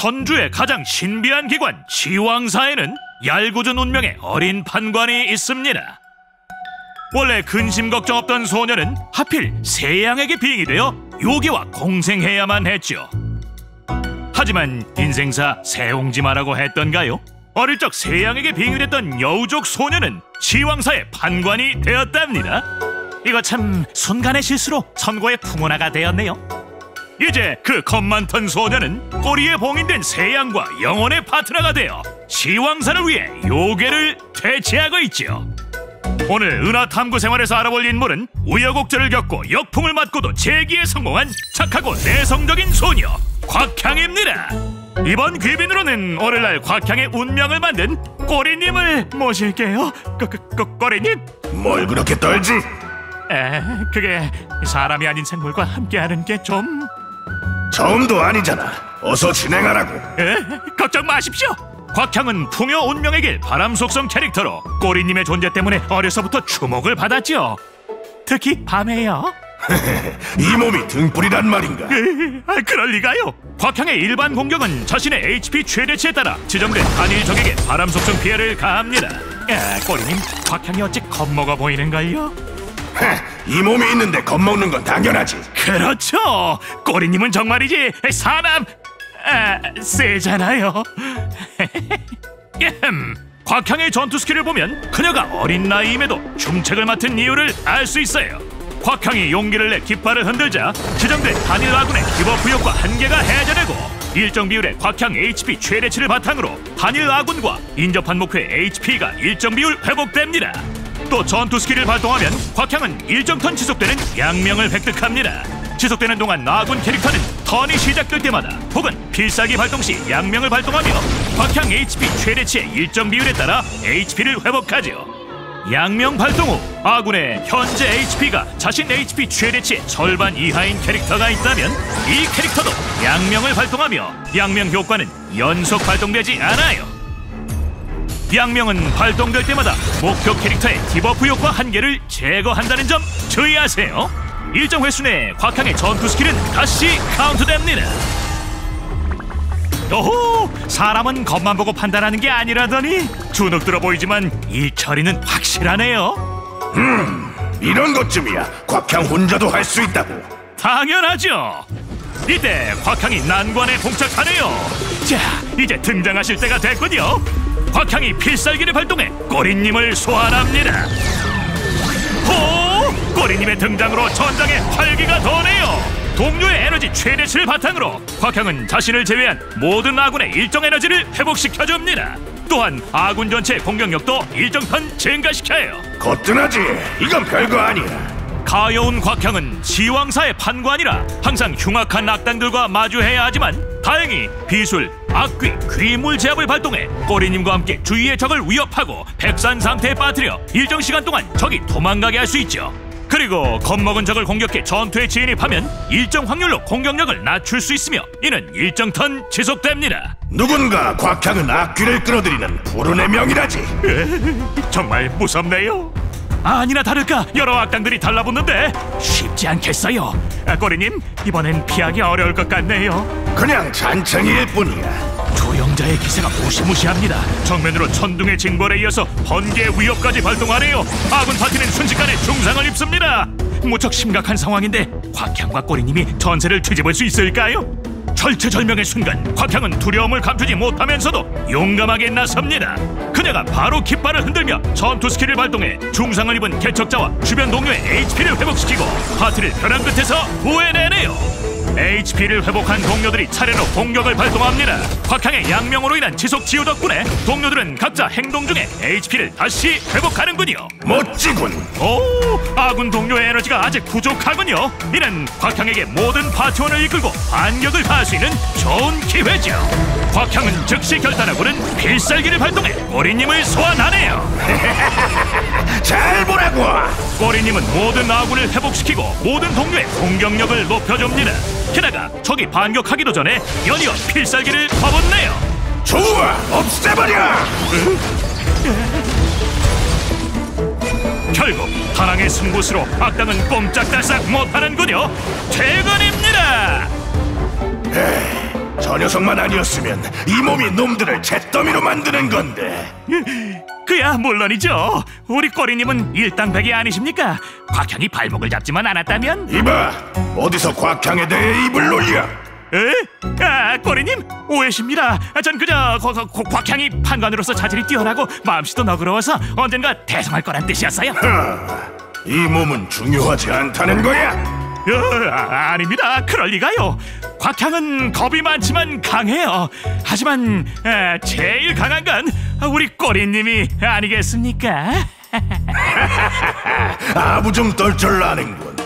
선주의 가장 신비한 기관 지왕사에는 얄궂은 운명의 어린 판관이 있습니다. 원래 근심 걱정 없던 소녀는 하필 세양에게 빙이 되어 요괴와 공생해야만 했죠. 하지만 인생사 세옹지마라고 했던가요? 어릴 적 세양에게 빙의됐던 여우족 소녀는 지왕사의 판관이 되었답니다. 이거 참 순간의 실수로 선고의 풍운하가 되었네요. 이제 그 겁 많던 소녀는 꼬리에 봉인된 세양과 영혼의 파트너가 되어 지왕사를 위해 요괴를 퇴치하고 있죠. 오늘 은하탐구 생활에서 알아볼 인물은 우여곡절을 겪고 역풍을 맞고도 재기에 성공한 착하고 내성적인 소녀 곽향입니다. 이번 귀빈으로는 오늘날 곽향의 운명을 만든 꼬리님을 모실게요. 꼬리님? 뭘 그렇게 떨지? 그게 사람이 아닌 생물과 함께하는 게 좀... 처음도 아니잖아. 어서 진행하라고. 걱정 마십시오. 곽향은 풍요 운명의 길 바람 속성 캐릭터로 꼬리님의 존재 때문에 어려서부터 주목을 받았죠. 특히 밤에요. 이 몸이 등불이란 말인가? 그럴 리가요. 곽향의 일반 공격은 자신의 HP 최대치에 따라 지정된 단일 적에게 바람 속성 피해를 가합니다. 꼬리님, 곽향이 어찌 겁먹어 보이는걸요? 이 몸이 있는데 겁먹는 건 당연하지. 그렇죠. 꼬리님은 정말이지 사람 세잖아요. 곽향의 전투 스킬을 보면 그녀가 어린 나이임에도 중책을 맡은 이유를 알 수 있어요. 곽향이 용기를 내 깃발을 흔들자 지정된 단일 아군의 디버프 효과 한개가 해제되고 일정 비율의 곽향 HP 최대치를 바탕으로 단일 아군과 인접한 목표의 HP가 일정 비율 회복됩니다. 또 전투 스킬을 발동하면 곽향은 일정 턴 지속되는 양명을 획득합니다. 지속되는 동안 아군 캐릭터는 턴이 시작될 때마다 혹은 필살기 발동 시 양명을 발동하며 곽향 HP 최대치의 일정 비율에 따라 HP를 회복하죠. 양명 발동 후 아군의 현재 HP가 자신 HP 최대치의 절반 이하인 캐릭터가 있다면 이 캐릭터도 양명을 발동하며 양명 효과는 연속 발동되지 않아요. 양명은 발동될 때마다 목표 캐릭터의 디버프 효과 한개를 제거한다는 점 주의하세요. 일정 횟수 내에 곽향의 전투 스킬은 다시 카운트됩니다. 오호! 사람은 겉만 보고 판단하는 게 아니라더니 주눅 들어 보이지만 이 처리는 확실하네요. 이런 것쯤이야 곽향 혼자도 할 수 있다고. 당연하죠. 이때 곽향이 난관에 봉착하네요. 자, 이제 등장하실 때가 됐군요. 곽향이 필살기를 발동해 꼬리님을 소환합니다. 호! 꼬리님의 등장으로 전장에 활기가 도네요. 동료의 에너지 최대치를 바탕으로 곽향은 자신을 제외한 모든 아군의 일정 에너지를 회복시켜줍니다. 또한 아군 전체의 공격력도 일정 편 증가시켜요. 거뜬하지? 이건 별거 아니야. 가여운 곽향은 지왕사의 판관이라 항상 흉악한 악당들과 마주해야 하지만 다행히 비술, 악귀, 귀물 제압을 발동해 꼬리님과 함께 주위의 적을 위협하고 백산 상태에 빠뜨려 일정 시간 동안 적이 도망가게 할 수 있죠. 그리고 겁먹은 적을 공격해 전투에 진입하면 일정 확률로 공격력을 낮출 수 있으며 이는 일정 턴 지속됩니다. 누군가 곽향은 악귀를 끌어들이는 불운의 명이라지. 정말 무섭네요. 아니나 다를까 여러 악당들이 달라붙는데 쉽지 않겠어요. 꼬리님, 이번엔 피하기 어려울 것 같네요. 그냥 잔챙이일 뿐이야. 조영자의 기세가 무시무시합니다. 정면으로 천둥의 징벌에 이어서 번개의 위협까지 발동하네요. 아군 파티는 순식간에 중상을 입습니다. 무척 심각한 상황인데 곽향과 꼬리님이 전세를 뒤집을 수 있을까요? 절체절명의 순간 곽향은 두려움을 감추지 못하면서도 용감하게 나섭니다. 그녀가 바로 깃발을 흔들며 전투 스킬을 발동해 중상을 입은 개척자와 주변 동료의 HP를 회복시키고 파티를 벼랑 끝에서 구해내네요. HP를 회복한 동료들이 차례로 공격을 발동합니다. 곽향의 양명으로 인한 지속 치유 덕분에 동료들은 각자 행동 중에 HP를 다시 회복하는군요. 멋지군. 오, 아군 동료의 에너지가 아직 부족하군요. 이는 곽향에게 모든 파티원을 이끌고 반격을 가할 수 있는 좋은 기회죠. 곽향은 즉시 결단하고는 필살기를 발동해 꼬리님을 소환하네요. 잘 보라고. 꼬리님은 모든 아군을 회복시키고 모든 동료의 공격력을 높여줍니다. 게다가 적이 반격하기도 전에 연이어 필살기를 퍼붓네요. 좋아, 없애버려. 결국 다랑의 승부수로 악당은 꼼짝달싹 못하는군요. 퇴근입니다. 저 저 녀석만 아니었으면 이 몸이 놈들을 잿더미로 만드는 건데. 그야 물론이죠. 우리 꼬리님은 일당백이 아니십니까? 곽향이 발목을 잡지만 않았다면. 이봐, 어디서 곽향에 대해 입을 놀려? 에? 아, 꼬리님 오해십니다. 전 그저 곽향이 판관으로서 자질이 뛰어나고 마음씨도 너그러워서 언젠가 대성할 거란 뜻이었어요. 이 몸은 중요하지 않다는 거야? 아닙니다. 그럴 리가요. 곽향은 겁이 많지만 강해요. 하지만 제일 강한 건 우리 꼬리님이 아니겠습니까? 아부 좀 떨 줄 아는군.